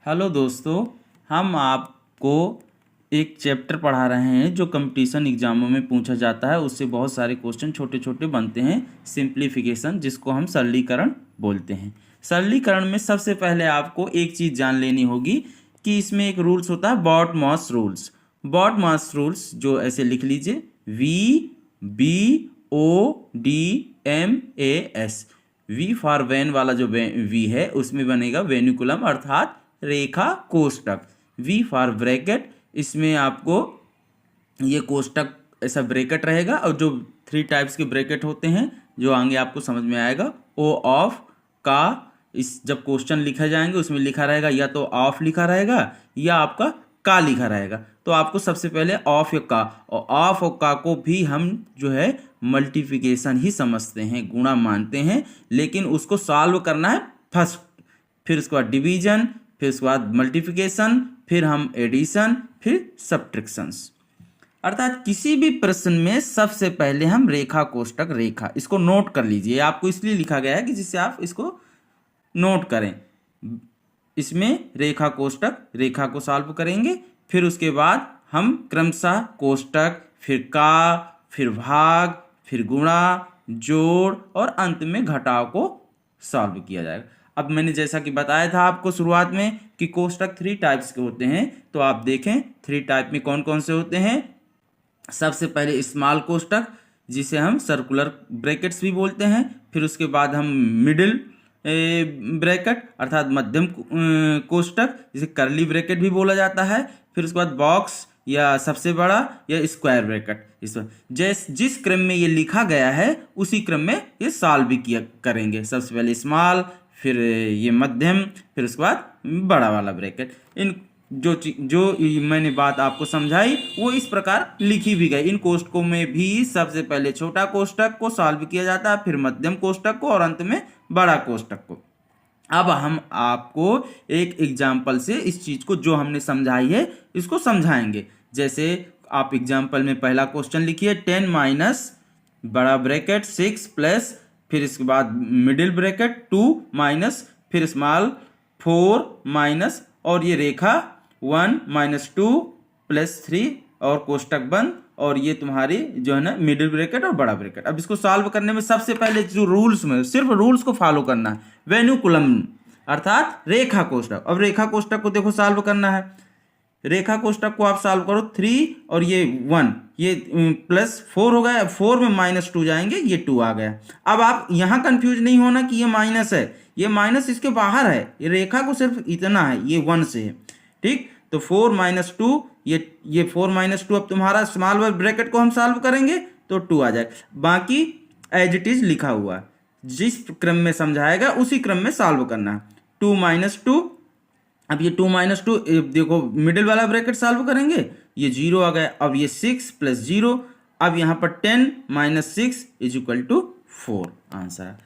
Hello दोस्तों, हम आपको एक चैप्टर पढ़ा रहे हैं जो कंपटीशन एग्जामों में पूछा जाता है। उससे बहुत सारे क्वेश्चन छोटे छोटे बनते हैं। सिंप्लीफिकेशन, जिसको हम सरलीकरण बोलते हैं। सरलीकरण में सबसे पहले आपको एक चीज़ जान लेनी होगी कि इसमें एक रूल्स होता है बॉड-मास रूल्स। बॉड-मास रूल्स जो ऐसे लिख लीजिए, VBODMAS। वी फॉर वैन वाला जो वी है उसमें बनेगा वेन्युकुलम अर्थात रेखा कोष्टक। वी फॉर ब्रैकेट, इसमें आपको ये कोष्टक ऐसा ब्रैकेट रहेगा और जो 3 टाइप्स के ब्रैकेट होते हैं जो आगे आपको समझ में आएगा। ओ ऑफ का, इस जब क्वेश्चन लिखा जाएंगे उसमें लिखा रहेगा या तो ऑफ लिखा रहेगा या आपका का लिखा रहेगा। तो आपको सबसे पहले ऑफ या का, और ऑफ और का को भी हम जो है मल्टीप्लिकेशन ही समझते हैं, गुणा मानते हैं, लेकिन उसको सॉल्व करना है फर्स्ट, फिर उसके बाद डिवीजन, फिर उसके बाद मल्टीप्लिकेशन, फिर हम एडिशन, फिर सब्ट्रैक्शंस। अर्थात किसी भी प्रश्न में सबसे पहले हम रेखा कोष्टक, रेखा, इसको नोट कर लीजिए। आपको इसलिए लिखा गया है कि जिससे आप इसको नोट करें। इसमें रेखा कोष्टक, रेखा को सॉल्व करेंगे, फिर उसके बाद हम क्रमशः कोष्टक, फिर का, फिर भाग, फिर गुणा, जोड़ और अंत में घटाव को सॉल्व किया जाएगा। अब मैंने जैसा कि बताया था आपको शुरुआत में कि कोष्टक 3 टाइप्स के होते हैं, तो आप देखें 3 टाइप में कौन कौन से होते हैं। सबसे पहले स्मॉल कोष्टक, जिसे हम सर्कुलर ब्रैकेट्स भी बोलते हैं। फिर उसके बाद हम मिडिल ब्रैकेट अर्थात मध्यम कोष्टक, जिसे कर्ली ब्रैकेट भी बोला जाता है। फिर उसके बाद बॉक्स या सबसे बड़ा या स्क्वायर ब्रैकेट। जिस क्रम में ये लिखा गया है उसी क्रम में ये सॉल्व भी किया करेंगे। सबसे पहले स्मॉल, फिर ये मध्यम, फिर उसके बाद बड़ा वाला ब्रैकेट। इन जो मैंने बात आपको समझाई वो इस प्रकार लिखी भी गई। इन कोष्टकों में भी सबसे पहले छोटा कोष्टक को सॉल्व किया जाता है, फिर मध्यम कोष्टक को और अंत में बड़ा कोष्टक को। अब हम आपको एक एग्जाम्पल से इस चीज को जो हमने समझाई है इसको समझाएंगे। जैसे आप एग्जाम्पल में पहला क्वेश्चन लिखिए, 10 माइनस बड़ा ब्रैकेट 6 प्लस, फिर इसके बाद मिडिल ब्रैकेट 2 माइनस, फिर स्मॉल 4 माइनस, और ये रेखा 1 माइनस 2 प्लस 3 और कोष्टक बंद, और ये तुम्हारी जो है ना मिडिल ब्रैकेट और बड़ा ब्रैकेट। अब इसको सॉल्व करने में सबसे पहले जो रूल्स में, सिर्फ रूल्स को फॉलो करना है। वेन्युकुलम अर्थात रेखा कोष्टक। अब रेखा कोष्टक को देखो सॉल्व करना है। रेखा कोष्टक को आप सॉल्व करो, 3 और ये 1, ये प्लस 4 हो गया, 4 में माइनस 2 जाएंगे, ये 2 आ गया। अब आप यहां कंफ्यूज नहीं होना कि ये माइनस है, ये माइनस इसके बाहर है, ये रेखा को सिर्फ इतना है, ये 1 से है, ठीक। तो 4 माइनस 2, ये 4 माइनस 2, अब तुम्हारा स्मॉल ब्रैकेट को हम सॉल्व करेंगे तो 2 आ जाएगा। बाकी एज इट इज लिखा हुआ है, जिस क्रम में समझाएगा उसी क्रम में सॉल्व करना है। 2 माइनस 2, अब ये 2 माइनस 2 देखो मिडिल वाला ब्रैकेट सॉल्व करेंगे, ये 0 आ गया। अब ये 6 प्लस 0, अब यहाँ पर 10 minus 6 is equal to 4 answer है।